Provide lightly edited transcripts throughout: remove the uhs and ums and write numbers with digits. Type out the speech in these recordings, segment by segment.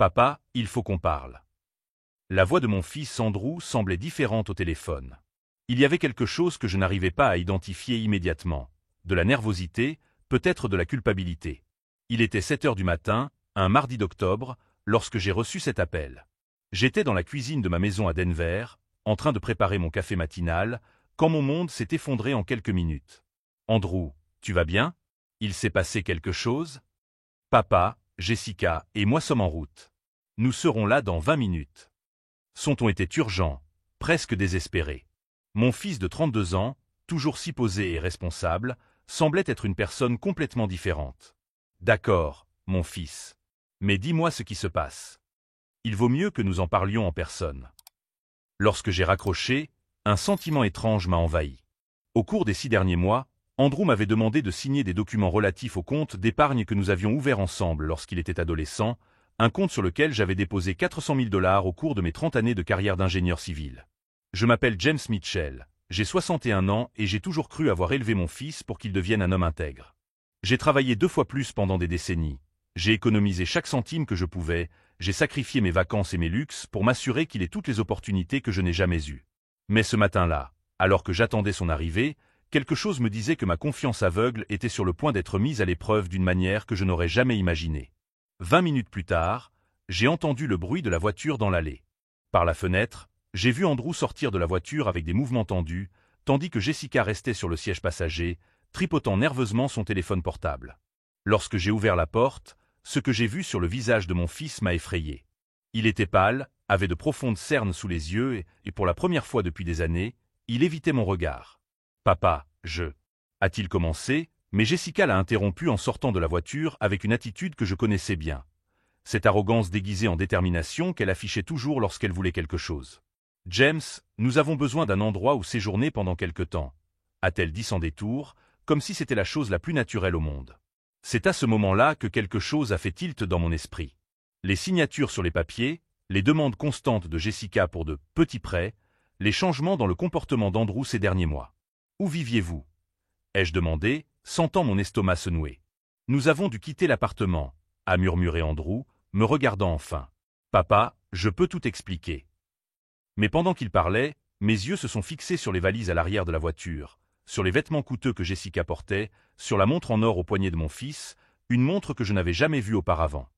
Papa, il faut qu'on parle. La voix de mon fils Andrew semblait différente au téléphone. Il y avait quelque chose que je n'arrivais pas à identifier immédiatement. De la nervosité, peut-être de la culpabilité. Il était 7 heures du matin, un mardi d'octobre, lorsque j'ai reçu cet appel. J'étais dans la cuisine de ma maison à Denver, en train de préparer mon café matinal, quand mon monde s'est effondré en quelques minutes. Andrew, tu vas bien? Il s'est passé quelque chose? Papa, Jessica et moi sommes en route. Nous serons là dans 20 minutes. Son ton était urgent, presque désespéré. Mon fils de 32 ans, toujours si posé et responsable, semblait être une personne complètement différente. D'accord, mon fils. Mais dis-moi ce qui se passe. Il vaut mieux que nous en parlions en personne. Lorsque j'ai raccroché, un sentiment étrange m'a envahi. Au cours des 6 derniers mois, Andrew m'avait demandé de signer des documents relatifs au compte d'épargne que nous avions ouvert ensemble lorsqu'il était adolescent, un compte sur lequel j'avais déposé 400 000 $ au cours de mes 30 années de carrière d'ingénieur civil. Je m'appelle James Mitchell, j'ai 61 ans et j'ai toujours cru avoir élevé mon fils pour qu'il devienne un homme intègre. J'ai travaillé 2 fois plus pendant des décennies. J'ai économisé chaque centime que je pouvais, j'ai sacrifié mes vacances et mes luxes pour m'assurer qu'il ait toutes les opportunités que je n'ai jamais eues. Mais ce matin-là, alors que j'attendais son arrivée, quelque chose me disait que ma confiance aveugle était sur le point d'être mise à l'épreuve d'une manière que je n'aurais jamais imaginée. 20 minutes plus tard, j'ai entendu le bruit de la voiture dans l'allée. Par la fenêtre, j'ai vu Andrew sortir de la voiture avec des mouvements tendus, tandis que Jessica restait sur le siège passager, tripotant nerveusement son téléphone portable. Lorsque j'ai ouvert la porte, ce que j'ai vu sur le visage de mon fils m'a effrayé. Il était pâle, avait de profondes cernes sous les yeux et pour la première fois depuis des années, il évitait mon regard. « Papa, a-t-il commencé, mais Jessica l'a interrompu en sortant de la voiture avec une attitude que je connaissais bien. Cette arrogance déguisée en détermination qu'elle affichait toujours lorsqu'elle voulait quelque chose. « James, nous avons besoin d'un endroit où séjourner pendant quelque temps, a-t-elle dit sans détour, comme si c'était la chose la plus naturelle au monde. C'est à ce moment-là que quelque chose a fait tilt dans mon esprit. Les signatures sur les papiers, les demandes constantes de Jessica pour de petits prêts, les changements dans le comportement d'Andrew ces derniers mois. Où viviez-vous? Ai-je demandé, sentant mon estomac se nouer. Nous avons dû quitter l'appartement, a murmuré Andrew, me regardant enfin. Papa, je peux tout expliquer. Mais pendant qu'il parlait, mes yeux se sont fixés sur les valises à l'arrière de la voiture, sur les vêtements coûteux que Jessica portait, sur la montre en or au poignet de mon fils, une montre que je n'avais jamais vue auparavant.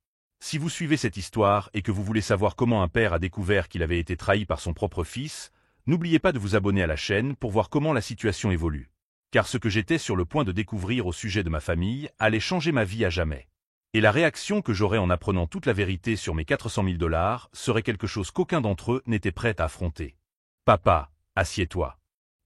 Si vous suivez cette histoire et que vous voulez savoir comment un père a découvert qu'il avait été trahi par son propre fils, n'oubliez pas de vous abonner à la chaîne pour voir comment la situation évolue. Car ce que j'étais sur le point de découvrir au sujet de ma famille allait changer ma vie à jamais. Et la réaction que j'aurais en apprenant toute la vérité sur mes 400 000 $ serait quelque chose qu'aucun d'entre eux n'était prêt à affronter. Papa, assieds-toi.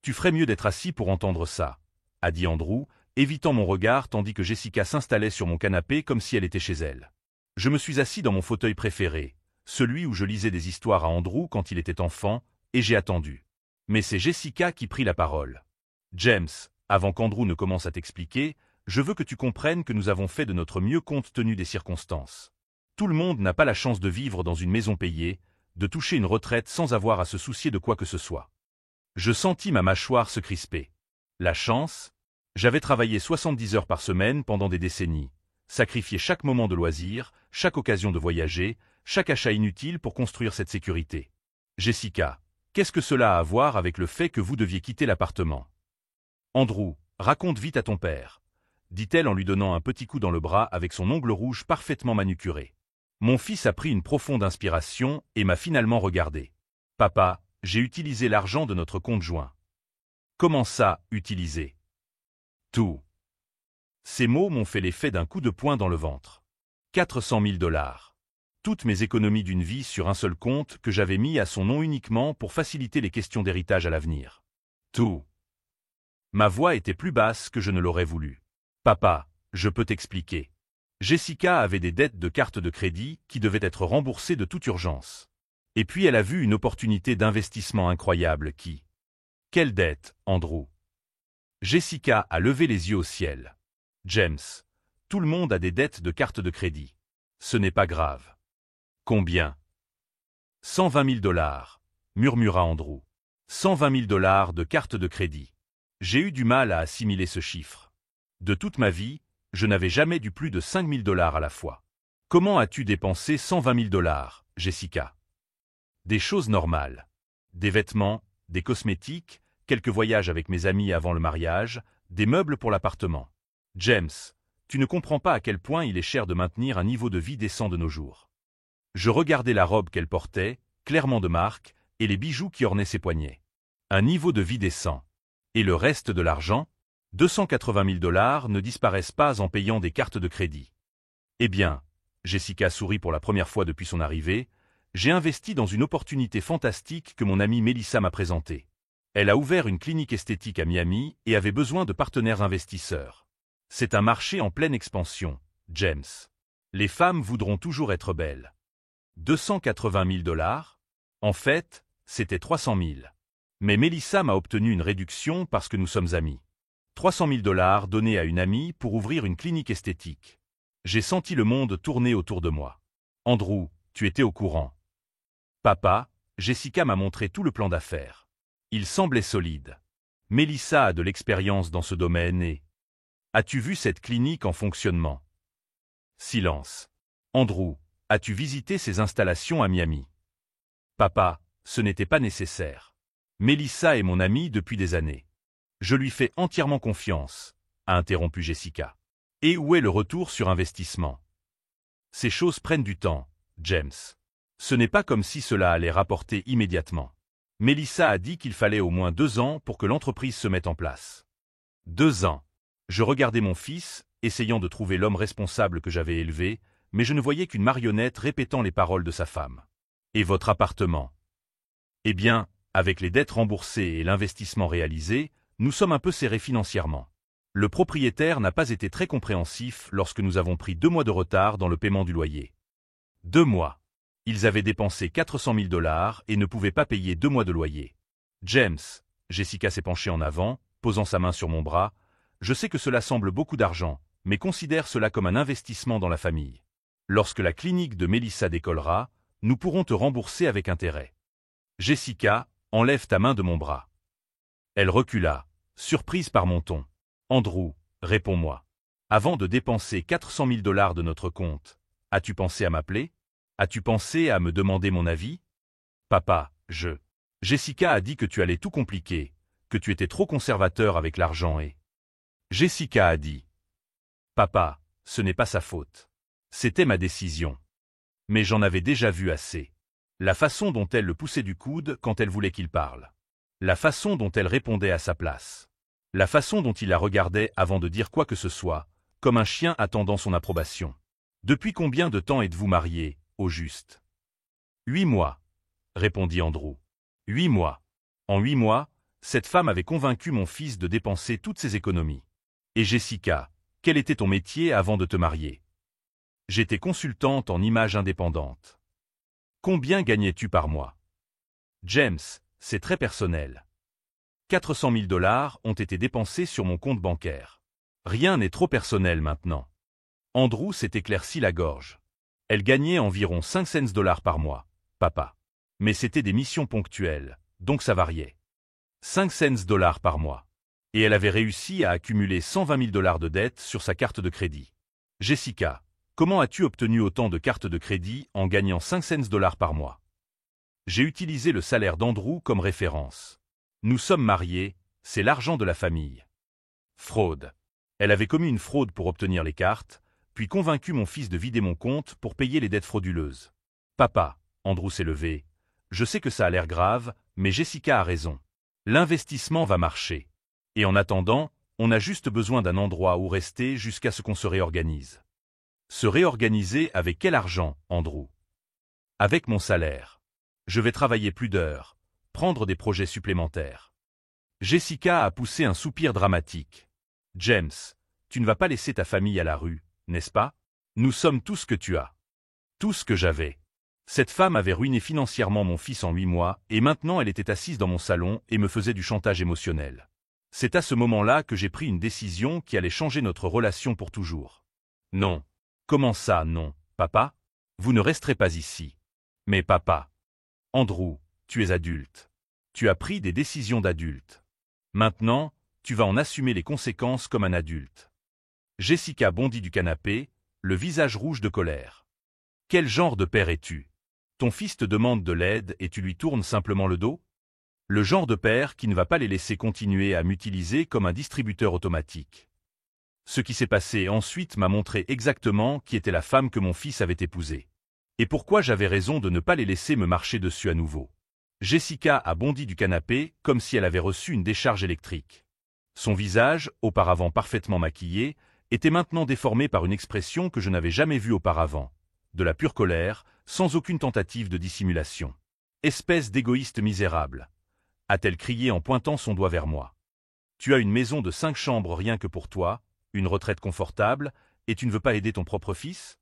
Tu ferais mieux d'être assis pour entendre ça, a dit Andrew, évitant mon regard tandis que Jessica s'installait sur mon canapé comme si elle était chez elle. Je me suis assis dans mon fauteuil préféré, celui où je lisais des histoires à Andrew quand il était enfant, et j'ai attendu. Mais c'est Jessica qui prit la parole. James, avant qu'Andrew ne commence à t'expliquer, je veux que tu comprennes que nous avons fait de notre mieux compte tenu des circonstances. Tout le monde n'a pas la chance de vivre dans une maison payée, de toucher une retraite sans avoir à se soucier de quoi que ce soit. Je sentis ma mâchoire se crisper. La chance? J'avais travaillé 70 heures par semaine pendant des décennies, sacrifié chaque moment de loisir, chaque occasion de voyager, chaque achat inutile pour construire cette sécurité. Jessica, qu'est-ce que cela a à voir avec le fait que vous deviez quitter l'appartement? Andrew, raconte vite à ton père, dit-elle en lui donnant un petit coup dans le bras avec son ongle rouge parfaitement manucuré. Mon fils a pris une profonde inspiration et m'a finalement regardé. Papa, j'ai utilisé l'argent de notre compte joint. Comment ça, utiliser? Tout. Ces mots m'ont fait l'effet d'un coup de poing dans le ventre. 400 000 $. Toutes mes économies d'une vie sur un seul compte que j'avais mis à son nom uniquement pour faciliter les questions d'héritage à l'avenir. Tout. Ma voix était plus basse que je ne l'aurais voulu. Papa, je peux t'expliquer. Jessica avait des dettes de carte de crédit qui devaient être remboursées de toute urgence. Et puis elle a vu une opportunité d'investissement incroyable qui... Quelle dette, Andrew? Jessica a levé les yeux au ciel. James, tout le monde a des dettes de carte de crédit. Ce n'est pas grave. Combien? 120 000 $, murmura Andrew. 120 000 $ de carte de crédit. J'ai eu du mal à assimiler ce chiffre. De toute ma vie, je n'avais jamais dû plus de 5 000 $ à la fois. Comment as-tu dépensé 120 000 dollars, Jessica? Des choses normales. Des vêtements, des cosmétiques, quelques voyages avec mes amis avant le mariage, des meubles pour l'appartement. James, tu ne comprends pas à quel point il est cher de maintenir un niveau de vie décent de nos jours. Je regardais la robe qu'elle portait, clairement de marque, et les bijoux qui ornaient ses poignets. Un niveau de vie décent. Et le reste de l'argent? 280 000 dollars ne disparaissent pas en payant des cartes de crédit. Eh bien, Jessica sourit pour la première fois depuis son arrivée, j'ai investi dans une opportunité fantastique que mon amie Melissa m'a présentée. Elle a ouvert une clinique esthétique à Miami et avait besoin de partenaires investisseurs. C'est un marché en pleine expansion, James. Les femmes voudront toujours être belles. 280 000 dollars? En fait, c'était 300 000. Mais Melissa m'a obtenu une réduction parce que nous sommes amis. 300 000 dollars donnés à une amie pour ouvrir une clinique esthétique. J'ai senti le monde tourner autour de moi. Andrew, tu étais au courant. Papa, Jessica m'a montré tout le plan d'affaires. Il semblait solide. Melissa a de l'expérience dans ce domaine et... As-tu vu cette clinique en fonctionnement? Silence. Andrew, as-tu visité ces installations à Miami? Papa, ce n'était pas nécessaire. Melissa est mon amie depuis des années. Je lui fais entièrement confiance, a interrompu Jessica. Et où est le retour sur investissement? Ces choses prennent du temps, James. Ce n'est pas comme si cela allait rapporter immédiatement. Melissa a dit qu'il fallait au moins 2 ans pour que l'entreprise se mette en place. 2 ans. Je regardais mon fils, essayant de trouver l'homme responsable que j'avais élevé, mais je ne voyais qu'une marionnette répétant les paroles de sa femme. Et votre appartement? Eh bien, avec les dettes remboursées et l'investissement réalisé, nous sommes un peu serrés financièrement. Le propriétaire n'a pas été très compréhensif lorsque nous avons pris 2 mois de retard dans le paiement du loyer. 2 mois. Ils avaient dépensé 400 000 dollars et ne pouvaient pas payer 2 mois de loyer. James, Jessica s'est penchée en avant, posant sa main sur mon bras. Je sais que cela semble beaucoup d'argent, mais considère cela comme un investissement dans la famille. Lorsque la clinique de Melissa décollera, nous pourrons te rembourser avec intérêt. Jessica, enlève ta main de mon bras. Elle recula, surprise par mon ton. Andrew, réponds-moi. Avant de dépenser 400 000 dollars de notre compte, as-tu pensé à m'appeler? As-tu pensé à me demander mon avis? Papa, Jessica a dit que tu allais tout compliquer, que tu étais trop conservateur avec l'argent et... Jessica a dit. Papa, ce n'est pas sa faute. C'était ma décision. Mais j'en avais déjà vu assez. La façon dont elle le poussait du coude quand elle voulait qu'il parle. La façon dont elle répondait à sa place. La façon dont il la regardait avant de dire quoi que ce soit, comme un chien attendant son approbation. Depuis combien de temps êtes-vous mariés, au juste? 8 mois, répondit Andrew. 8 mois. En 8 mois, cette femme avait convaincu mon fils de dépenser toutes ses économies. Et Jessica, quel était ton métier avant de te marier? J'étais consultante en images indépendantes. Combien gagnais-tu par mois? James, c'est très personnel. 400 000 dollars ont été dépensés sur mon compte bancaire. Rien n'est trop personnel maintenant. Andrew s'est éclairci la gorge. Elle gagnait environ 5 cents dollars par mois, papa. Mais c'était des missions ponctuelles, donc ça variait. 5 cents dollars par mois. Et elle avait réussi à accumuler 120 000 dollars de dettes sur sa carte de crédit. Jessica, comment as-tu obtenu autant de cartes de crédit en gagnant 5 cents dollars par mois? J'ai utilisé le salaire d'Andrew comme référence. Nous sommes mariés, c'est l'argent de la famille. Fraude. Elle avait commis une fraude pour obtenir les cartes, puis convaincu mon fils de vider mon compte pour payer les dettes frauduleuses. Papa, Andrew s'est levé. Je sais que ça a l'air grave, mais Jessica a raison. L'investissement va marcher. Et en attendant, on a juste besoin d'un endroit où rester jusqu'à ce qu'on se réorganise. Se réorganiser avec quel argent, Andrew? Avec mon salaire. Je vais travailler plus d'heures, prendre des projets supplémentaires. Jessica a poussé un soupir dramatique. James, tu ne vas pas laisser ta famille à la rue, n'est-ce pas? Nous sommes tout ce que tu as. Tout ce que j'avais. Cette femme avait ruiné financièrement mon fils en 8 mois, et maintenant elle était assise dans mon salon et me faisait du chantage émotionnel. C'est à ce moment-là que j'ai pris une décision qui allait changer notre relation pour toujours. Non. Comment ça, non, papa? Vous ne resterez pas ici. Mais papa. Andrew, tu es adulte. Tu as pris des décisions d'adulte. Maintenant, tu vas en assumer les conséquences comme un adulte. Jessica bondit du canapé, le visage rouge de colère. Quel genre de père es-tu? Ton fils te demande de l'aide et tu lui tournes simplement le dos? Le genre de père qui ne va pas les laisser continuer à m'utiliser comme un distributeur automatique. Ce qui s'est passé ensuite m'a montré exactement qui était la femme que mon fils avait épousée. Et pourquoi j'avais raison de ne pas les laisser me marcher dessus à nouveau. Jessica a bondi du canapé comme si elle avait reçu une décharge électrique. Son visage, auparavant parfaitement maquillé, était maintenant déformé par une expression que je n'avais jamais vue auparavant. De la pure colère, sans aucune tentative de dissimulation. « Espèce d'égoïste misérable !» a-t-elle crié en pointant son doigt vers moi. « Tu as une maison de 5 chambres rien que pour toi, une retraite confortable, et tu ne veux pas aider ton propre fils ?»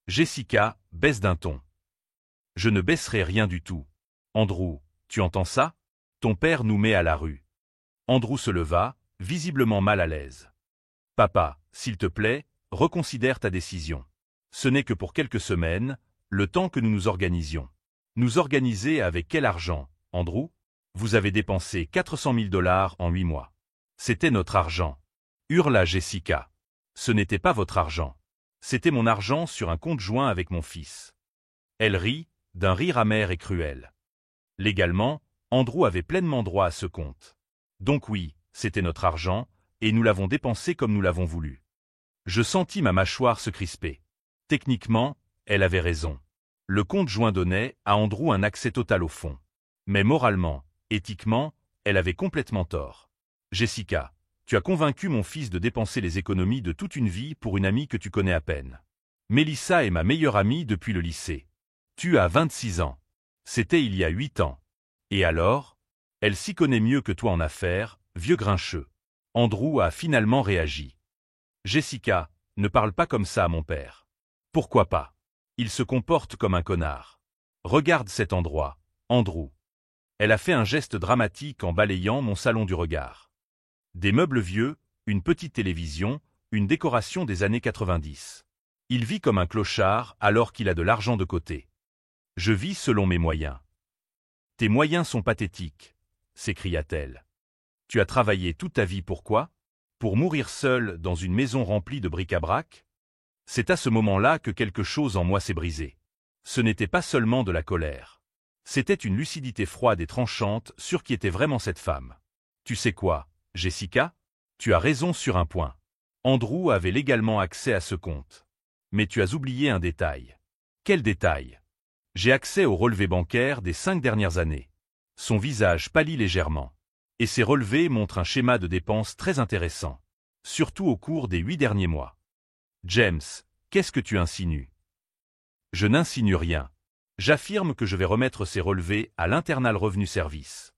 Jessica baisse d'un ton. « Je ne baisserai rien du tout. Andrew, tu entends ça? Ton père nous met à la rue. » Andrew se leva, visiblement mal à l'aise. « Papa, s'il te plaît, reconsidère ta décision. Ce n'est que pour quelques semaines, le temps que nous nous organisions. » Nous organiser avec quel argent, Andrew? Vous avez dépensé 400 000 $ en 8 mois. C'était notre argent. Hurla Jessica. Ce n'était pas votre argent. C'était mon argent sur un compte joint avec mon fils. Elle rit, d'un rire amer et cruel. Légalement, Andrew avait pleinement droit à ce compte. Donc oui, c'était notre argent, et nous l'avons dépensé comme nous l'avons voulu. Je sentis ma mâchoire se crisper. Techniquement, elle avait raison. Le compte joint donnait à Andrew un accès total au fond. Mais moralement, éthiquement, elle avait complètement tort. Jessica, tu as convaincu mon fils de dépenser les économies de toute une vie pour une amie que tu connais à peine. Melissa est ma meilleure amie depuis le lycée. Tu as 26 ans. C'était il y a 8 ans. Et alors? Elle s'y connaît mieux que toi en affaires, vieux grincheux. Andrew a finalement réagi. Jessica, ne parle pas comme ça à mon père. Pourquoi pas? Il se comporte comme un connard. Regarde cet endroit, Andrew. Elle a fait un geste dramatique en balayant mon salon du regard. Des meubles vieux, une petite télévision, une décoration des années 90. Il vit comme un clochard alors qu'il a de l'argent de côté. Je vis selon mes moyens. Tes moyens sont pathétiques, s'écria-t-elle. Tu as travaillé toute ta vie pourquoi? Pour mourir seul dans une maison remplie de bric-à-brac? C'est à ce moment-là que quelque chose en moi s'est brisé. Ce n'était pas seulement de la colère. C'était une lucidité froide et tranchante sur qui était vraiment cette femme. Tu sais quoi, Jessica? Tu as raison sur un point. Andrew avait légalement accès à ce compte. Mais tu as oublié un détail. Quel détail? J'ai accès aux relevés bancaires des 5 dernières années. Son visage pâlit légèrement. Et ces relevés montrent un schéma de dépenses très intéressant. Surtout au cours des 8 derniers mois. James, qu'est-ce que tu insinues? Je n'insinue rien. J'affirme que je vais remettre ces relevés à l'Internal Revenue Service.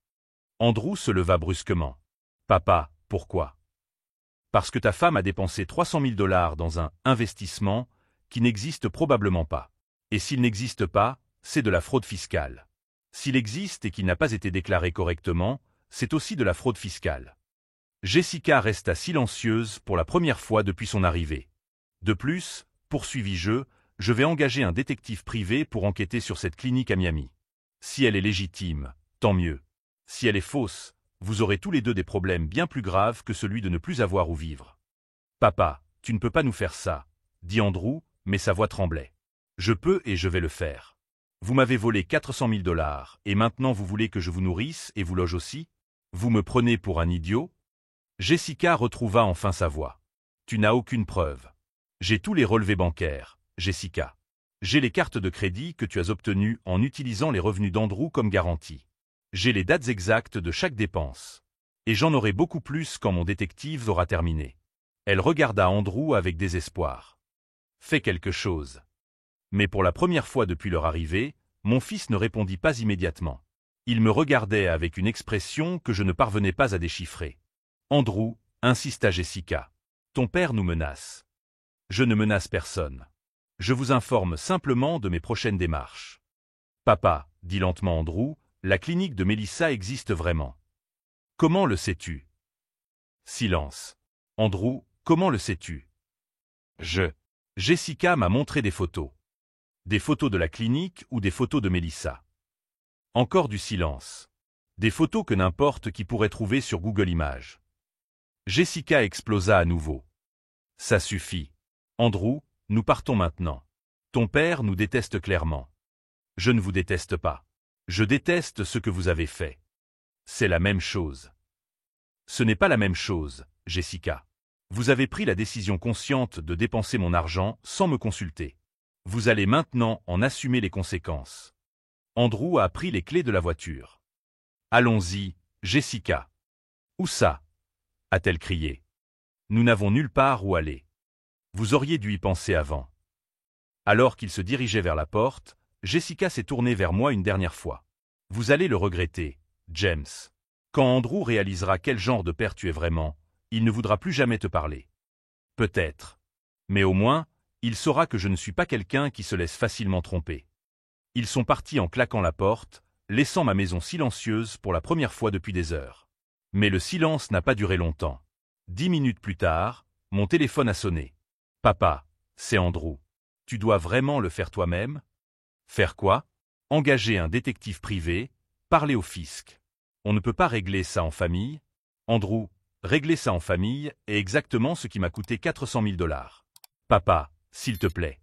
Andrew se leva brusquement. Papa, pourquoi? Parce que ta femme a dépensé 300 000 $ dans un investissement qui n'existe probablement pas. Et s'il n'existe pas, c'est de la fraude fiscale. S'il existe et qu'il n'a pas été déclaré correctement, c'est aussi de la fraude fiscale. Jessica resta silencieuse pour la première fois depuis son arrivée. De plus, poursuivis-je, je vais engager un détective privé pour enquêter sur cette clinique à Miami. Si elle est légitime, tant mieux. Si elle est fausse, vous aurez tous les deux des problèmes bien plus graves que celui de ne plus avoir où vivre. Papa, tu ne peux pas nous faire ça, dit Andrew, mais sa voix tremblait. Je peux et je vais le faire. Vous m'avez volé 400 000 $ et maintenant vous voulez que je vous nourrisse et vous loge aussi? Vous me prenez pour un idiot? Jessica retrouva enfin sa voix. Tu n'as aucune preuve. J'ai tous les relevés bancaires, Jessica. J'ai les cartes de crédit que tu as obtenues en utilisant les revenus d'Andrew comme garantie. J'ai les dates exactes de chaque dépense. Et j'en aurai beaucoup plus quand mon détective aura terminé. Elle regarda Andrew avec désespoir. Fais quelque chose. Mais pour la première fois depuis leur arrivée, mon fils ne répondit pas immédiatement. Il me regardait avec une expression que je ne parvenais pas à déchiffrer. Andrew, insista Jessica. Ton père nous menace. Je ne menace personne. Je vous informe simplement de mes prochaines démarches. Papa, dit lentement Andrew, la clinique de Melissa existe vraiment. Comment le sais-tu? Silence. Andrew, comment le sais-tu? Jessica m'a montré des photos. Des photos de la clinique ou des photos de Melissa. Encore du silence. Des photos que n'importe qui pourrait trouver sur Google Images. Jessica explosa à nouveau. Ça suffit. Andrew, nous partons maintenant. Ton père nous déteste clairement. Je ne vous déteste pas. Je déteste ce que vous avez fait. C'est la même chose. Ce n'est pas la même chose, Jessica. Vous avez pris la décision consciente de dépenser mon argent sans me consulter. Vous allez maintenant en assumer les conséquences. Andrew a pris les clés de la voiture. Allons-y, Jessica. Où ça? A-t-elle crié. Nous n'avons nulle part où aller. Vous auriez dû y penser avant. Alors qu'il se dirigeait vers la porte, Jessica s'est tournée vers moi une dernière fois. Vous allez le regretter, James. Quand Andrew réalisera quel genre de père tu es vraiment, il ne voudra plus jamais te parler. Peut-être. Mais au moins, il saura que je ne suis pas quelqu'un qui se laisse facilement tromper. Ils sont partis en claquant la porte, laissant ma maison silencieuse pour la première fois depuis des heures. Mais le silence n'a pas duré longtemps. 10 minutes plus tard, mon téléphone a sonné. Papa, c'est Andrew. Tu dois vraiment le faire toi-même? Faire quoi? Engager un détective privé, parler au fisc. On ne peut pas régler ça en famille. Andrew, régler ça en famille est exactement ce qui m'a coûté 400 000 $. Papa, s'il te plaît.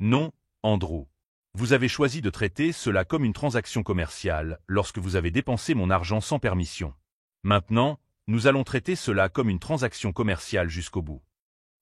Non, Andrew. Vous avez choisi de traiter cela comme une transaction commerciale lorsque vous avez dépensé mon argent sans permission. Maintenant, nous allons traiter cela comme une transaction commerciale jusqu'au bout.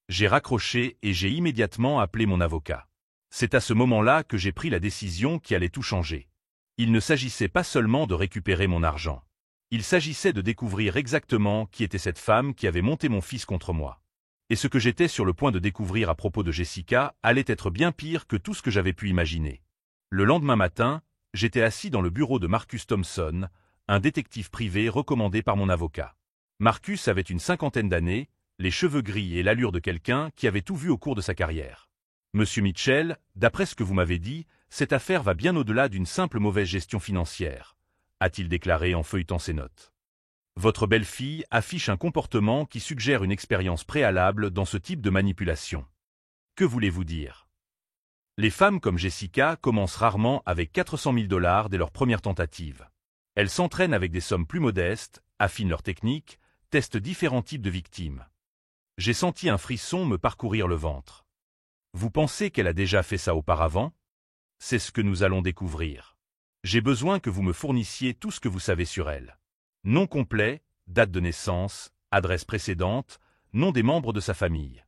J'ai raccroché et j'ai immédiatement appelé mon avocat. C'est à ce moment-là que j'ai pris la décision qui allait tout changer. Il ne s'agissait pas seulement de récupérer mon argent. Il s'agissait de découvrir exactement qui était cette femme qui avait monté mon fils contre moi. Et ce que j'étais sur le point de découvrir à propos de Jessica allait être bien pire que tout ce que j'avais pu imaginer. Le lendemain matin, j'étais assis dans le bureau de Marcus Thompson, un détective privé recommandé par mon avocat. Marcus avait une 50aine d'années, les cheveux gris et l'allure de quelqu'un qui avait tout vu au cours de sa carrière. Monsieur Mitchell, d'après ce que vous m'avez dit, cette affaire va bien au-delà d'une simple mauvaise gestion financière, a-t-il déclaré en feuilletant ses notes. Votre belle-fille affiche un comportement qui suggère une expérience préalable dans ce type de manipulation. Que voulez-vous dire? Les femmes comme Jessica commencent rarement avec 400 000 $ dès leur première tentative. Elles s'entraînent avec des sommes plus modestes, affinent leur technique, testent différents types de victimes. J'ai senti un frisson me parcourir le ventre. Vous pensez qu'elle a déjà fait ça auparavant? C'est ce que nous allons découvrir. J'ai besoin que vous me fournissiez tout ce que vous savez sur elle. Nom complet, date de naissance, adresse précédente, nom des membres de sa famille.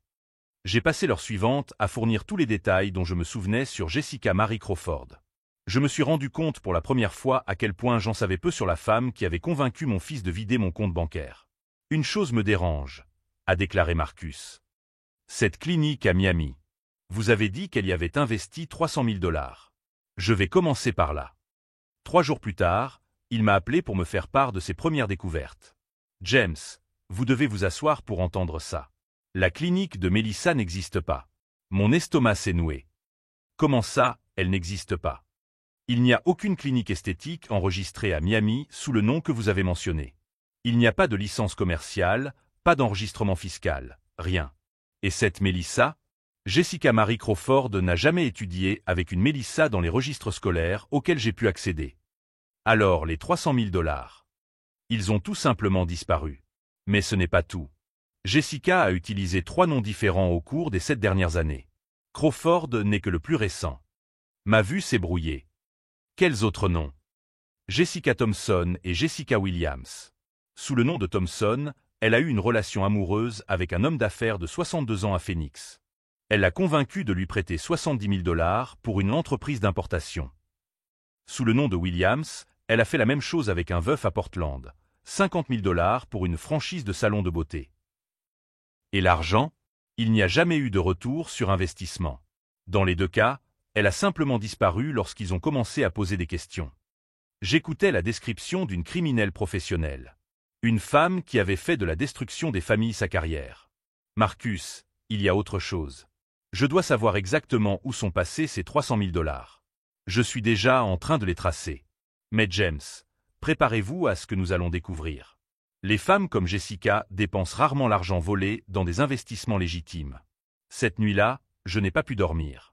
J'ai passé l'heure suivante à fournir tous les détails dont je me souvenais sur Jessica Marie Crawford. Je me suis rendu compte pour la première fois à quel point j'en savais peu sur la femme qui avait convaincu mon fils de vider mon compte bancaire. Une chose me dérange, a déclaré Marcus. Cette clinique à Miami. Vous avez dit qu'elle y avait investi 300 000 $. Je vais commencer par là. 3 jours plus tard, il m'a appelé pour me faire part de ses premières découvertes. James, vous devez vous asseoir pour entendre ça. La clinique de Melissa n'existe pas. Mon estomac s'est noué. Comment ça, elle n'existe pas? Il n'y a aucune clinique esthétique enregistrée à Miami sous le nom que vous avez mentionné. Il n'y a pas de licence commerciale, pas d'enregistrement fiscal, rien. Et cette Melissa? Jessica Marie Crawford n'a jamais étudié avec une Melissa dans les registres scolaires auxquels j'ai pu accéder. Alors les 300 000 $. Ils ont tout simplement disparu. Mais ce n'est pas tout. Jessica a utilisé 3 noms différents au cours des 7 dernières années. Crawford n'est que le plus récent. Ma vue s'est brouillée. Quels autres noms? Jessica Thompson et Jessica Williams. Sous le nom de Thompson, elle a eu une relation amoureuse avec un homme d'affaires de 62 ans à Phoenix. Elle l'a convaincu de lui prêter 70 000 $ pour une entreprise d'importation. Sous le nom de Williams, elle a fait la même chose avec un veuf à Portland, 50 000 $ pour une franchise de salon de beauté. Et l'argent? Il n'y a jamais eu de retour sur investissement. Dans les 2 cas, elle a simplement disparu lorsqu'ils ont commencé à poser des questions. J'écoutais la description d'une criminelle professionnelle. Une femme qui avait fait de la destruction des familles sa carrière. Marcus, il y a autre chose. Je dois savoir exactement où sont passés ces 300 000 $. Je suis déjà en train de les tracer. Mais James, préparez-vous à ce que nous allons découvrir. Les femmes comme Jessica dépensent rarement l'argent volé dans des investissements légitimes. Cette nuit-là, je n'ai pas pu dormir.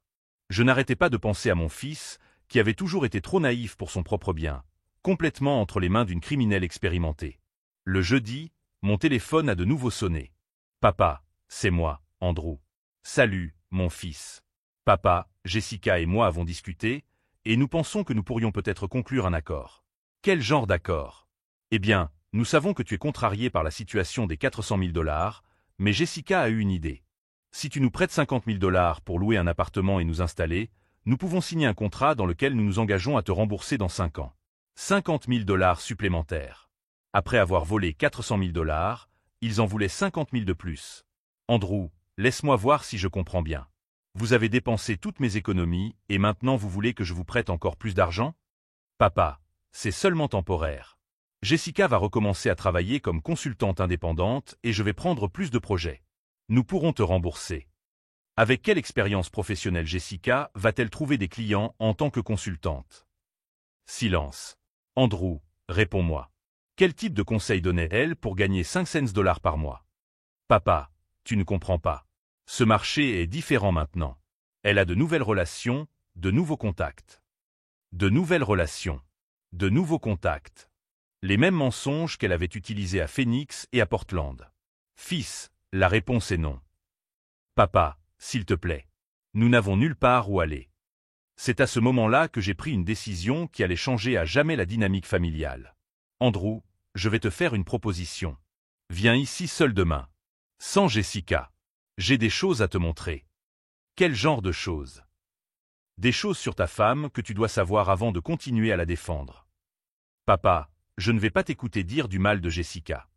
Je n'arrêtais pas de penser à mon fils, qui avait toujours été trop naïf pour son propre bien, complètement entre les mains d'une criminelle expérimentée. Le jeudi, mon téléphone a de nouveau sonné. Papa, c'est moi, Andrew. Salut, mon fils. Papa, Jessica et moi avons discuté, et nous pensons que nous pourrions peut-être conclure un accord. Quel genre d'accord? Eh bien, nous savons que tu es contrarié par la situation des 400 000 $, mais Jessica a eu une idée. Si tu nous prêtes 50 000 $ pour louer un appartement et nous installer, nous pouvons signer un contrat dans lequel nous nous engageons à te rembourser dans 5 ans. 50 000 $ supplémentaires. Après avoir volé 400 000 $, ils en voulaient 50 000 de plus. Andrew, laisse-moi voir si je comprends bien. Vous avez dépensé toutes mes économies et maintenant vous voulez que je vous prête encore plus d'argent? Papa, c'est seulement temporaire. Jessica va recommencer à travailler comme consultante indépendante et je vais prendre plus de projets. Nous pourrons te rembourser. Avec quelle expérience professionnelle Jessica va-t-elle trouver des clients en tant que consultante? Silence. Andrew, réponds-moi. Quel type de conseil donnait-elle pour gagner 5 cents $ par mois? Papa, tu ne comprends pas. Ce marché est différent maintenant. Elle a de nouvelles relations, de nouveaux contacts. De nouvelles relations. De nouveaux contacts. Les mêmes mensonges qu'elle avait utilisés à Phoenix et à Portland. Fils, la réponse est non. Papa, s'il te plaît. Nous n'avons nulle part où aller. C'est à ce moment-là que j'ai pris une décision qui allait changer à jamais la dynamique familiale. Andrew, je vais te faire une proposition. Viens ici seul demain. Sans Jessica. J'ai des choses à te montrer. Quel genre de choses? Des choses sur ta femme que tu dois savoir avant de continuer à la défendre. Papa, je ne vais pas t'écouter dire du mal de Jessica.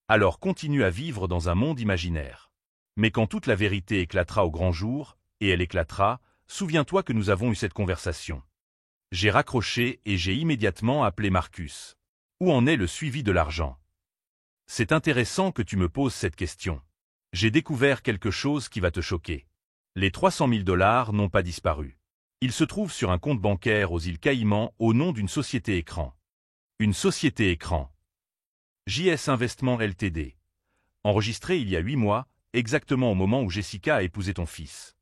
Alors continue à vivre dans un monde imaginaire. Mais quand toute la vérité éclatera au grand jour, et elle éclatera, souviens-toi que nous avons eu cette conversation. J'ai raccroché et j'ai immédiatement appelé Marcus. Où en est le suivi de l'argent? C'est intéressant que tu me poses cette question. J'ai découvert quelque chose qui va te choquer. Les 300 000 $ n'ont pas disparu. Ils se trouvent sur un compte bancaire aux îles Caïmans au nom d'une société écran. Une société écran. JS Investment Ltd. Enregistrée il y a 8 mois, exactement au moment où Jessica a épousé ton fils.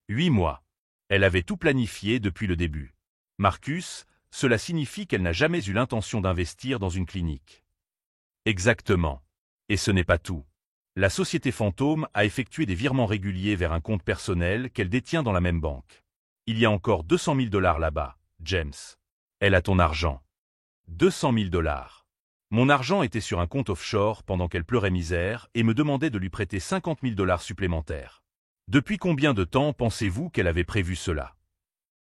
8 mois. Elle avait tout planifié depuis le début. Marcus, cela signifie qu'elle n'a jamais eu l'intention d'investir dans une clinique. Exactement. Et ce n'est pas tout. La société fantôme a effectué des virements réguliers vers un compte personnel qu'elle détient dans la même banque. Il y a encore 200 000 $ là-bas, James. Elle a ton argent. 200 000 $. Mon argent était sur un compte offshore pendant qu'elle pleurait misère et me demandait de lui prêter 50 000 $ supplémentaires. Depuis combien de temps pensez-vous qu'elle avait prévu cela?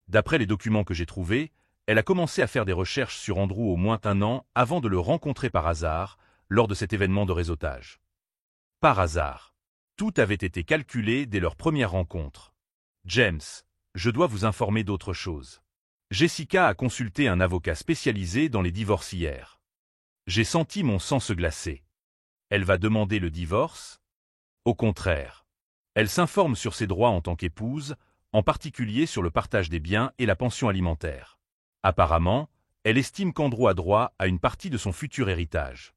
D'après les documents que j'ai trouvés, elle a commencé à faire des recherches sur Andrew au moins 1 an avant de le rencontrer par hasard, lors de cet événement de réseautage. Par hasard. Tout avait été calculé dès leur première rencontre. James, je dois vous informer d'autre chose. Jessica a consulté un avocat spécialisé dans les divorces hier. J'ai senti mon sang se glacer. Elle va demander le divorce? Au contraire. Elle s'informe sur ses droits en tant qu'épouse, en particulier sur le partage des biens et la pension alimentaire. Apparemment, elle estime qu'Andrew a droit à une partie de son futur héritage.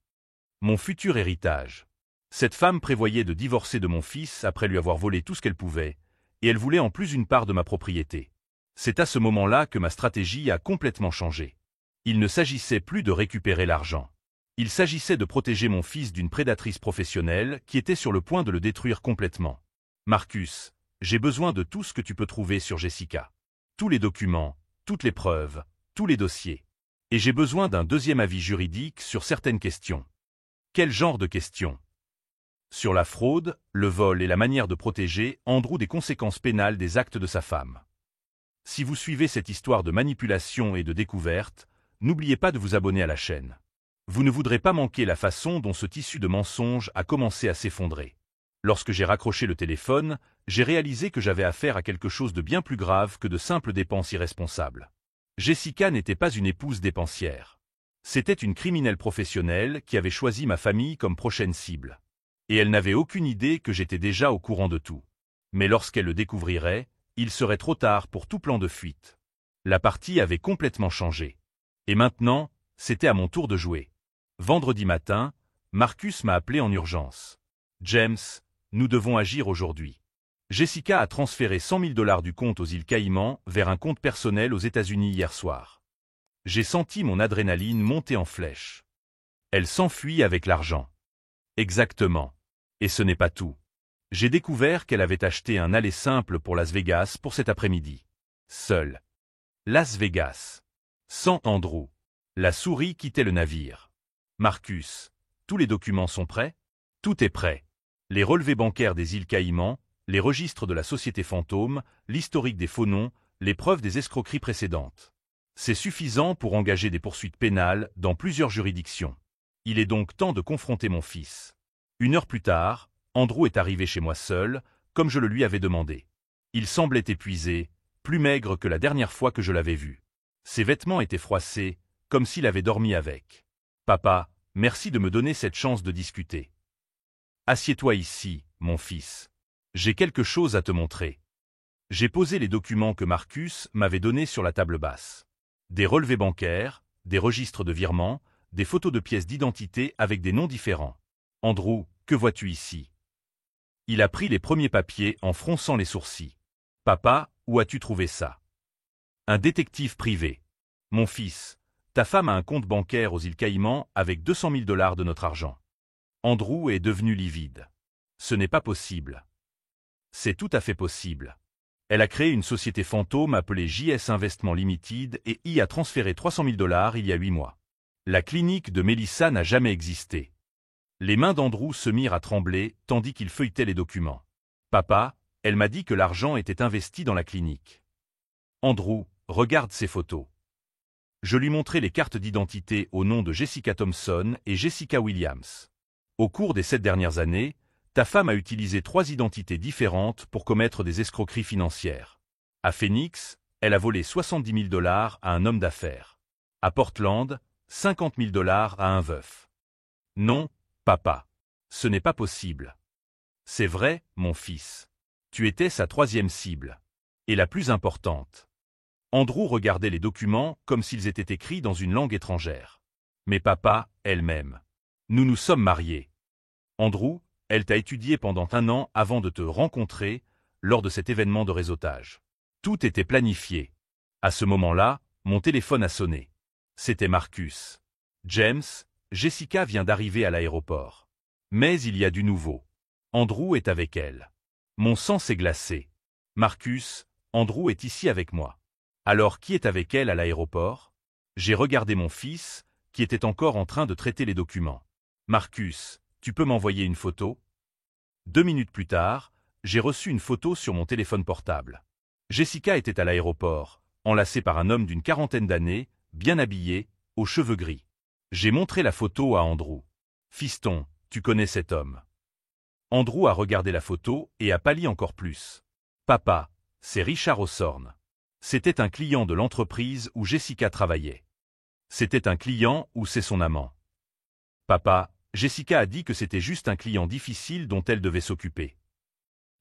Mon futur héritage. Cette femme prévoyait de divorcer de mon fils après lui avoir volé tout ce qu'elle pouvait, et elle voulait en plus une part de ma propriété. C'est à ce moment-là que ma stratégie a complètement changé. Il ne s'agissait plus de récupérer l'argent. Il s'agissait de protéger mon fils d'une prédatrice professionnelle qui était sur le point de le détruire complètement. Marcus, j'ai besoin de tout ce que tu peux trouver sur Jessica. Tous les documents, toutes les preuves, tous les dossiers. Et j'ai besoin d'un deuxième avis juridique sur certaines questions. Quel genre de questions? Sur la fraude, le vol et la manière de protéger Andrew des conséquences pénales des actes de sa femme. Si vous suivez cette histoire de manipulation et de découverte, n'oubliez pas de vous abonner à la chaîne. Vous ne voudrez pas manquer la façon dont ce tissu de mensonges a commencé à s'effondrer. Lorsque j'ai raccroché le téléphone, j'ai réalisé que j'avais affaire à quelque chose de bien plus grave que de simples dépenses irresponsables. Jessica n'était pas une épouse dépensière. C'était une criminelle professionnelle qui avait choisi ma famille comme prochaine cible. Et elle n'avait aucune idée que j'étais déjà au courant de tout. Mais lorsqu'elle le découvrirait, il serait trop tard pour tout plan de fuite. La partie avait complètement changé. Et maintenant, c'était à mon tour de jouer. Vendredi matin, Marcus m'a appelé en urgence. James, nous devons agir aujourd'hui. Jessica a transféré 100 000 $ du compte aux îles Caïmans vers un compte personnel aux États-Unis hier soir. J'ai senti mon adrénaline monter en flèche. Elle s'enfuit avec l'argent. Exactement. Et ce n'est pas tout. J'ai découvert qu'elle avait acheté un aller simple pour Las Vegas pour cet après-midi. Seul. Las Vegas. Sans Andrew. La souris quittait le navire. Marcus. Tous les documents sont prêts? Tout est prêt. Les relevés bancaires des îles Caïmans, les registres de la société fantôme, l'historique des faux noms, les preuves des escroqueries précédentes. C'est suffisant pour engager des poursuites pénales dans plusieurs juridictions. Il est donc temps de confronter mon fils. 1 heure plus tard, Andrew est arrivé chez moi seul, comme je le lui avais demandé. Il semblait épuisé, plus maigre que la dernière fois que je l'avais vu. Ses vêtements étaient froissés, comme s'il avait dormi avec. « Papa, merci de me donner cette chance de discuter. Assieds-toi ici, mon fils. J'ai quelque chose à te montrer. » J'ai posé les documents que Marcus m'avait donnés sur la table basse. Des relevés bancaires, des registres de virements, des photos de pièces d'identité avec des noms différents. « Andrew, que vois-tu ici ?» Il a pris les premiers papiers en fronçant les sourcils. « Papa, où as-tu trouvé ça ?»« Un détective privé. Mon fils, ta femme a un compte bancaire aux îles Caïmans avec 200 000 $ de notre argent. » Andrew est devenu livide. « Ce n'est pas possible. »« C'est tout à fait possible. Elle a créé une société fantôme appelée JS Investment Limited et y a transféré 300 000 $ il y a 8 mois. La clinique de Melissa n'a jamais existé. » Les mains d'Andrew se mirent à trembler tandis qu'il feuilletait les documents. « Papa, elle m'a dit que l'argent était investi dans la clinique. »« Andrew, regarde ces photos. » Je lui montrai les cartes d'identité au nom de Jessica Thompson et Jessica Williams. Au cours des 7 dernières années, ta femme a utilisé 3 identités différentes pour commettre des escroqueries financières. À Phoenix, elle a volé 70 000 $ à un homme d'affaires. À Portland, 50 000 $ à un veuf. Non, papa. Ce n'est pas possible. C'est vrai, mon fils. Tu étais sa 3e cible. Et la plus importante. Andrew regardait les documents comme s'ils étaient écrits dans une langue étrangère. Mais papa, elle-même. Nous nous sommes mariés. Andrew, elle t'a étudié pendant 1 an avant de te rencontrer lors de cet événement de réseautage. Tout était planifié. À ce moment-là, mon téléphone a sonné. C'était Marcus. James, Jessica vient d'arriver à l'aéroport. Mais il y a du nouveau. Andrew est avec elle. Mon sang s'est glacé. Marcus, Andrew est ici avec moi. Alors qui est avec elle à l'aéroport? J'ai regardé mon fils, qui était encore en train de traiter les documents. Marcus, tu peux m'envoyer une photo? 2 minutes plus tard, j'ai reçu une photo sur mon téléphone portable. Jessica était à l'aéroport, enlacée par un homme d'une 40aine d'années, bien habillé, aux cheveux gris. J'ai montré la photo à Andrew. Fiston, tu connais cet homme. Andrew a regardé la photo et a pâli encore plus. Papa, c'est Richard Osborne. C'était un client de l'entreprise où Jessica travaillait. C'était un client ou c'est son amant? Papa, Jessica a dit que c'était juste un client difficile dont elle devait s'occuper.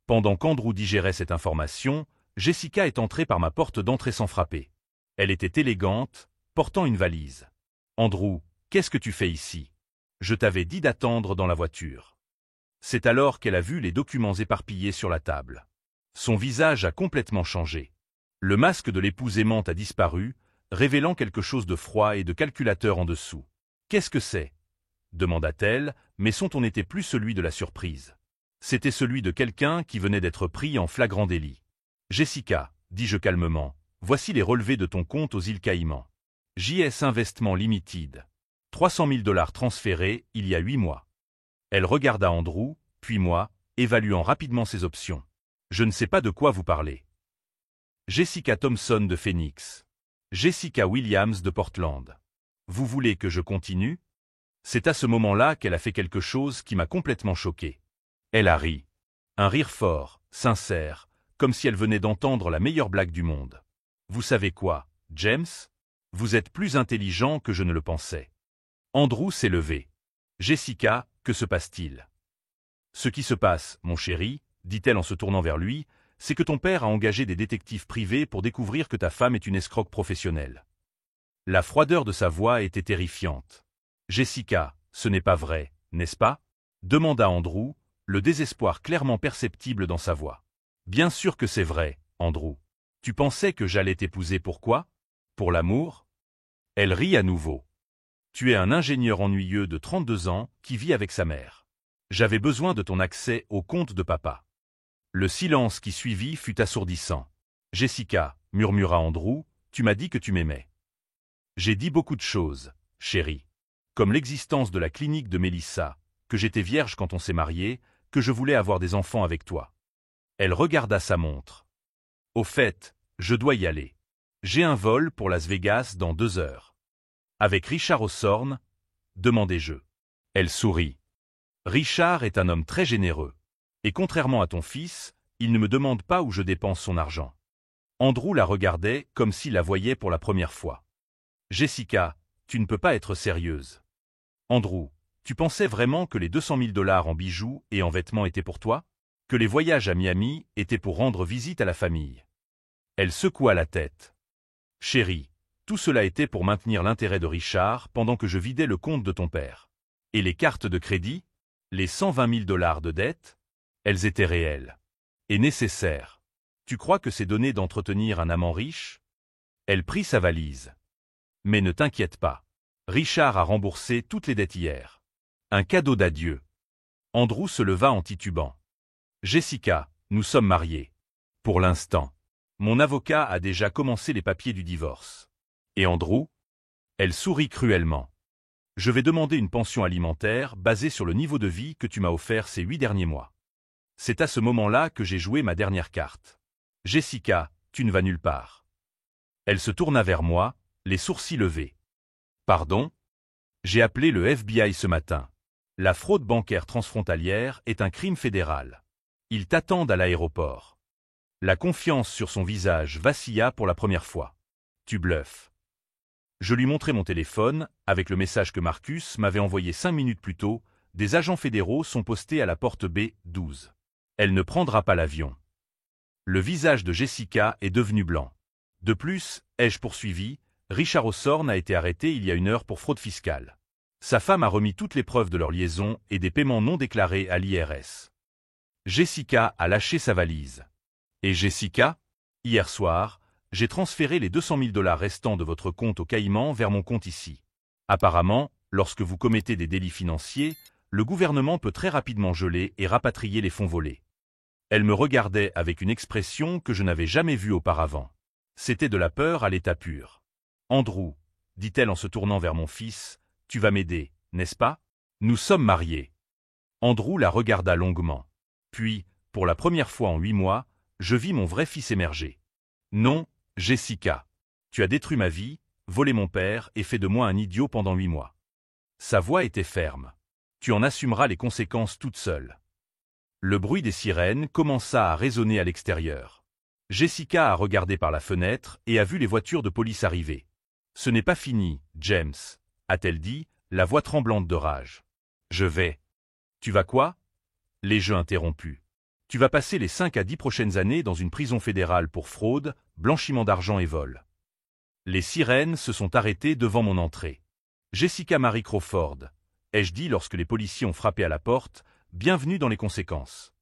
Pendant qu'Andrew digérait cette information, Jessica est entrée par ma porte d'entrée sans frapper. Elle était élégante, portant une valise. Andrew, qu'est-ce que tu fais ici? Je t'avais dit d'attendre dans la voiture. C'est alors qu'elle a vu les documents éparpillés sur la table. Son visage a complètement changé. Le masque de l'épouse aimante a disparu, révélant quelque chose de froid et de calculateur en dessous. « Qu'est-ce que c'est » demanda-t-elle, mais son ton n'était plus celui de la surprise. C'était celui de quelqu'un qui venait d'être pris en flagrant délit. « Jessica, dis-je calmement, voici les relevés de ton compte aux îles Caïmans. JS Investment Limited. 300 000 $ transférés il y a 8 mois. » Elle regarda Andrew, puis moi, évaluant rapidement ses options. « Je ne sais pas de quoi vous parlez. » Jessica Thompson de Phoenix. Jessica Williams de Portland. Vous voulez que je continue? C'est à ce moment-là qu'elle a fait quelque chose qui m'a complètement choqué. Elle a ri. Un rire fort, sincère, comme si elle venait d'entendre la meilleure blague du monde. Vous savez quoi, James? Vous êtes plus intelligent que je ne le pensais. Andrew s'est levé. Jessica, que se passe-t-il? Ce qui se passe, mon chéri, dit-elle en se tournant vers lui, c'est que ton père a engagé des détectives privés pour découvrir que ta femme est une escroque professionnelle. La froideur de sa voix était terrifiante. Jessica, ce n'est pas vrai, n'est-ce pas? Demanda Andrew, le désespoir clairement perceptible dans sa voix. Bien sûr que c'est vrai, Andrew. Tu pensais que j'allais t'épouser pourquoi? Pour l'amour? Elle rit à nouveau. Tu es un ingénieur ennuyeux de 32 ans qui vit avec sa mère. J'avais besoin de ton accès au compte de papa. Le silence qui suivit fut assourdissant. Jessica, murmura Andrew, tu m'as dit que tu m'aimais. J'ai dit beaucoup de choses, chérie. Comme l'existence de la clinique de Mélissa, que j'étais vierge quand on s'est mariés, que je voulais avoir des enfants avec toi. Elle regarda sa montre. Au fait, je dois y aller. J'ai un vol pour Las Vegas dans 2 heures. Avec Richard Osborne, demandai-je. Elle sourit. Richard est un homme très généreux. Et contrairement à ton fils, il ne me demande pas où je dépense son argent. Andrew la regardait comme s'il la voyait pour la première fois. Jessica, tu ne peux pas être sérieuse. Andrew, tu pensais vraiment que les 200 000 $ en bijoux et en vêtements étaient pour toi? Que les voyages à Miami étaient pour rendre visite à la famille? Elle secoua la tête. Chérie, tout cela était pour maintenir l'intérêt de Richard pendant que je vidais le compte de ton père. Et les cartes de crédit? Les 120 000 $ de dette? Elles étaient réelles. Et nécessaires. Tu crois que c'est donné d'entretenir un amant riche? Elle prit sa valise. Mais ne t'inquiète pas. Richard a remboursé toutes les dettes hier. Un cadeau d'adieu. Andrew se leva en titubant. Jessica, nous sommes mariés. Pour l'instant. Mon avocat a déjà commencé les papiers du divorce. Et Andrew? Elle sourit cruellement. Je vais demander une pension alimentaire basée sur le niveau de vie que tu m'as offert ces 8 derniers mois. C'est à ce moment-là que j'ai joué ma dernière carte. Jessica, tu ne vas nulle part. Elle se tourna vers moi, les sourcils levés. Pardon? J'ai appelé le FBI ce matin. La fraude bancaire transfrontalière est un crime fédéral. Ils t'attendent à l'aéroport. La confiance sur son visage vacilla pour la première fois. Tu bluffes. Je lui montrai mon téléphone, avec le message que Marcus m'avait envoyé 5 minutes plus tôt. Des agents fédéraux sont postés à la porte B12. Elle ne prendra pas l'avion. Le visage de Jessica est devenu blanc. De plus, ai-je poursuivi, Richard Osborne a été arrêté il y a 1 heure pour fraude fiscale. Sa femme a remis toutes les preuves de leur liaison et des paiements non déclarés à l'IRS. Jessica a lâché sa valise. Et Jessica? Hier soir, j'ai transféré les 200 000 $ restants de votre compte au Caïman vers mon compte ici. Apparemment, lorsque vous commettez des délits financiers, le gouvernement peut très rapidement geler et rapatrier les fonds volés. Elle me regardait avec une expression que je n'avais jamais vue auparavant. C'était de la peur à l'état pur. Andrew, dit-elle en se tournant vers mon fils, tu vas m'aider, n'est-ce pas? Nous sommes mariés. Andrew la regarda longuement. Puis, pour la première fois en 8 mois, je vis mon vrai fils émerger. Non, Jessica. Tu as détruit ma vie, volé mon père et fait de moi un idiot pendant 8 mois. Sa voix était ferme. Tu en assumeras les conséquences toute seule. Le bruit des sirènes commença à résonner à l'extérieur. Jessica a regardé par la fenêtre et a vu les voitures de police arriver. Ce n'est pas fini, James, a-t-elle dit, la voix tremblante de rage. Je vais. Tu vas quoi? Les jeux interrompus. Tu vas passer les 5 à 10 prochaines années dans une prison fédérale pour fraude, blanchiment d'argent et vol. Les sirènes se sont arrêtées devant mon entrée. Jessica Marie Crawford, ai-je dit lorsque les policiers ont frappé à la porte, bienvenue dans les conséquences.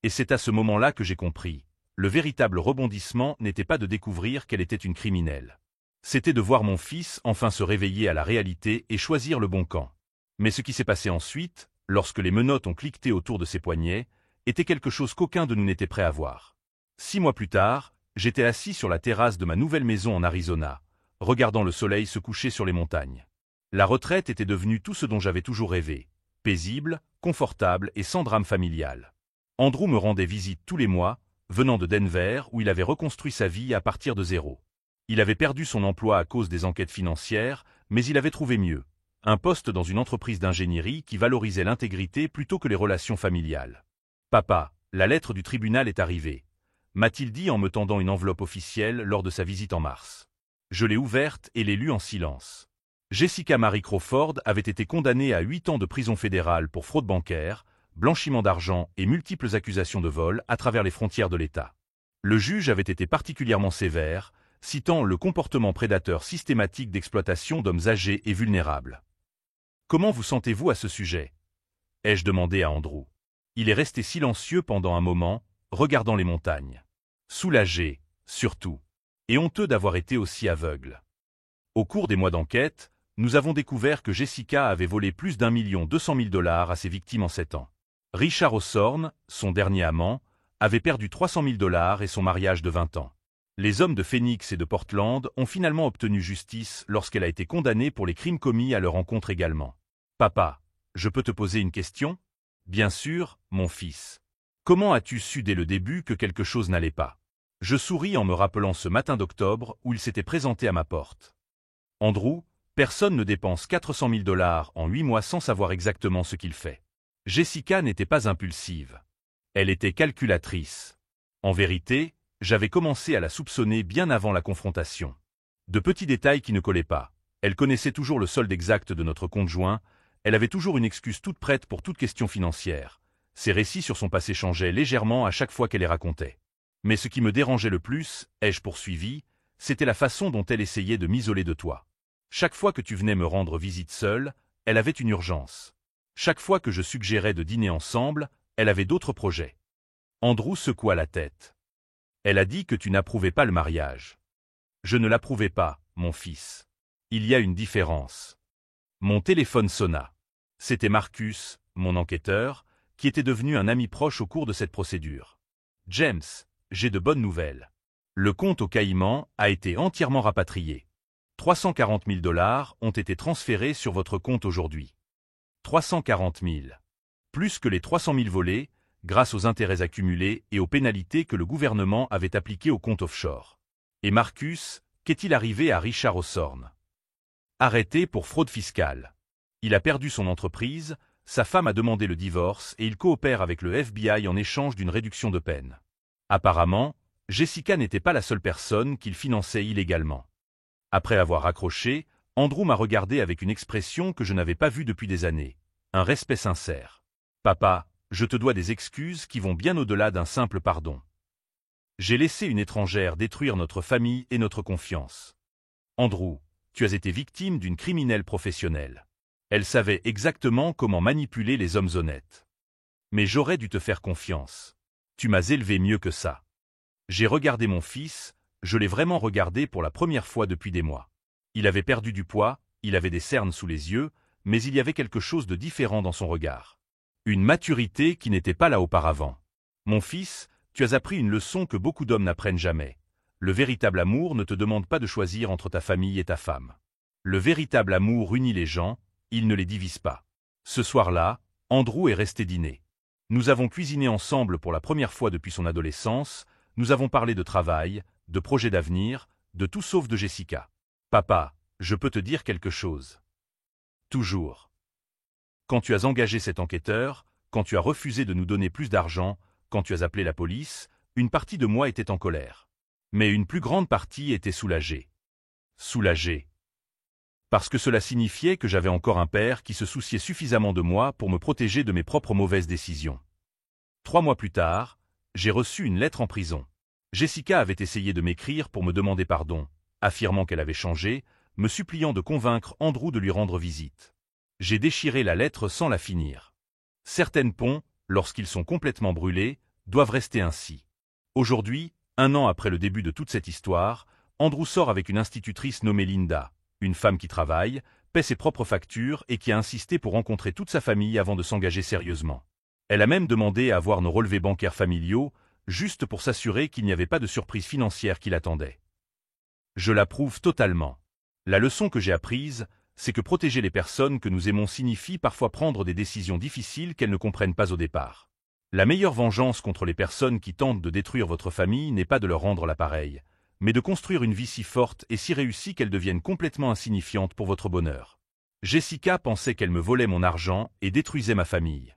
Et c'est à ce moment-là que j'ai compris. Le véritable rebondissement n'était pas de découvrir qu'elle était une criminelle. C'était de voir mon fils enfin se réveiller à la réalité et choisir le bon camp. Mais ce qui s'est passé ensuite, lorsque les menottes ont cliqueté autour de ses poignets, était quelque chose qu'aucun de nous n'était prêt à voir. 6 mois plus tard, j'étais assis sur la terrasse de ma nouvelle maison en Arizona, regardant le soleil se coucher sur les montagnes. La retraite était devenue tout ce dont j'avais toujours rêvé, paisible, confortable et sans drame familial. Andrew me rendait visite tous les mois, venant de Denver où il avait reconstruit sa vie à partir de zéro. Il avait perdu son emploi à cause des enquêtes financières, mais il avait trouvé mieux. Un poste dans une entreprise d'ingénierie qui valorisait l'intégrité plutôt que les relations familiales. « Papa, la lettre du tribunal est arrivée », m'a-t-il dit en me tendant une enveloppe officielle lors de sa visite en mars. Je l'ai ouverte et l'ai lue en silence. Jessica Marie Crawford avait été condamnée à 8 ans de prison fédérale pour fraude bancaire, blanchiment d'argent et multiples accusations de vol à travers les frontières de l'État. Le juge avait été particulièrement sévère, citant le comportement prédateur systématique d'exploitation d'hommes âgés et vulnérables. « Comment vous sentez-vous à ce sujet » ai-je demandé à Andrew. Il est resté silencieux pendant un moment, regardant les montagnes. Soulagé, surtout, et honteux d'avoir été aussi aveugle. Au cours des mois d'enquête, nous avons découvert que Jessica avait volé plus d'1 200 000 $ à ses victimes en 7 ans. Richard Osborne, son dernier amant, avait perdu 300 000 $ et son mariage de 20 ans. Les hommes de Phoenix et de Portland ont finalement obtenu justice lorsqu'elle a été condamnée pour les crimes commis à leur encontre également. Papa, je peux te poser une question? Bien sûr, mon fils. Comment as-tu su dès le début que quelque chose n'allait pas? Je souris en me rappelant ce matin d'octobre où il s'était présenté à ma porte. Andrew, personne ne dépense 400 000 $ en 8 mois sans savoir exactement ce qu'il fait. Jessica n'était pas impulsive. Elle était calculatrice. En vérité, j'avais commencé à la soupçonner bien avant la confrontation. De petits détails qui ne collaient pas. Elle connaissait toujours le solde exact de notre compte joint, elle avait toujours une excuse toute prête pour toute question financière. Ses récits sur son passé changeaient légèrement à chaque fois qu'elle les racontait. Mais ce qui me dérangeait le plus, ai-je poursuivi, c'était la façon dont elle essayait de m'isoler de toi. Chaque fois que tu venais me rendre visite seule, elle avait une urgence. Chaque fois que je suggérais de dîner ensemble, elle avait d'autres projets. Andrew secoua la tête. Elle a dit que tu n'approuvais pas le mariage. Je ne l'approuvais pas, mon fils. Il y a une différence. Mon téléphone sonna. C'était Marcus, mon enquêteur, qui était devenu un ami proche au cours de cette procédure. James, j'ai de bonnes nouvelles. Le compte aux Caïmans a été entièrement rapatrié. 340 000 $ ont été transférés sur votre compte aujourd'hui. 340 000. Plus que les 300 000 volés, grâce aux intérêts accumulés et aux pénalités que le gouvernement avait appliquées au compte offshore. Et Marcus, qu'est-il arrivé à Richard Osborne? Arrêté pour fraude fiscale. Il a perdu son entreprise, sa femme a demandé le divorce et il coopère avec le FBI en échange d'une réduction de peine. Apparemment, Jessica n'était pas la seule personne qu'il finançait illégalement. Après avoir raccroché, Andrew m'a regardé avec une expression que je n'avais pas vue depuis des années. Un respect sincère. Papa, je te dois des excuses qui vont bien au-delà d'un simple pardon. J'ai laissé une étrangère détruire notre famille et notre confiance. Andrew, tu as été victime d'une criminelle professionnelle. Elle savait exactement comment manipuler les hommes honnêtes. Mais j'aurais dû te faire confiance. Tu m'as élevé mieux que ça. J'ai regardé mon fils, je l'ai vraiment regardé pour la première fois depuis des mois. Il avait perdu du poids, il avait des cernes sous les yeux, mais il y avait quelque chose de différent dans son regard. Une maturité qui n'était pas là auparavant. Mon fils, tu as appris une leçon que beaucoup d'hommes n'apprennent jamais. Le véritable amour ne te demande pas de choisir entre ta famille et ta femme. Le véritable amour unit les gens, il ne les divise pas. Ce soir-là, Andrew est resté dîner. Nous avons cuisiné ensemble pour la première fois depuis son adolescence, nous avons parlé de travail, de projets d'avenir, de tout sauf de Jessica. Papa, je peux te dire quelque chose. Toujours. Quand tu as engagé cet enquêteur, quand tu as refusé de nous donner plus d'argent, quand tu as appelé la police, une partie de moi était en colère. Mais une plus grande partie était soulagée. Soulagée. Parce que cela signifiait que j'avais encore un père qui se souciait suffisamment de moi pour me protéger de mes propres mauvaises décisions. 3 mois plus tard, j'ai reçu une lettre en prison. Jessica avait essayé de m'écrire pour me demander pardon, affirmant qu'elle avait changé, me suppliant de convaincre Andrew de lui rendre visite. J'ai déchiré la lettre sans la finir. Certaines ponts, lorsqu'ils sont complètement brûlés, doivent rester ainsi. Aujourd'hui, 1 an après le début de toute cette histoire, Andrew sort avec une institutrice nommée Linda, une femme qui travaille, paie ses propres factures et qui a insisté pour rencontrer toute sa famille avant de s'engager sérieusement. Elle a même demandé à avoir nos relevés bancaires familiaux, juste pour s'assurer qu'il n'y avait pas de surprise financière qui l'attendait. Je l'approuve totalement. La leçon que j'ai apprise, c'est que protéger les personnes que nous aimons signifie parfois prendre des décisions difficiles qu'elles ne comprennent pas au départ. La meilleure vengeance contre les personnes qui tentent de détruire votre famille n'est pas de leur rendre l'appareil, mais de construire une vie si forte et si réussie qu'elle devienne complètement insignifiante pour votre bonheur. Jessica pensait qu'elle me volait mon argent et détruisait ma famille.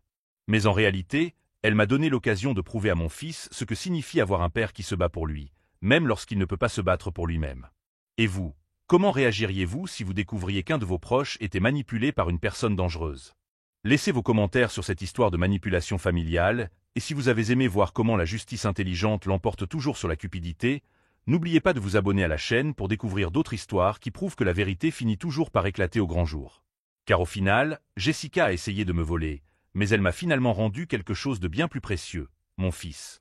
Mais en réalité, elle m'a donné l'occasion de prouver à mon fils ce que signifie avoir un père qui se bat pour lui, même lorsqu'il ne peut pas se battre pour lui-même. Et vous, comment réagiriez-vous si vous découvriez qu'un de vos proches était manipulé par une personne dangereuse? Laissez vos commentaires sur cette histoire de manipulation familiale, et si vous avez aimé voir comment la justice intelligente l'emporte toujours sur la cupidité, n'oubliez pas de vous abonner à la chaîne pour découvrir d'autres histoires qui prouvent que la vérité finit toujours par éclater au grand jour. Car au final, Jessica a essayé de me voler, mais elle m'a finalement rendu quelque chose de bien plus précieux, mon fils.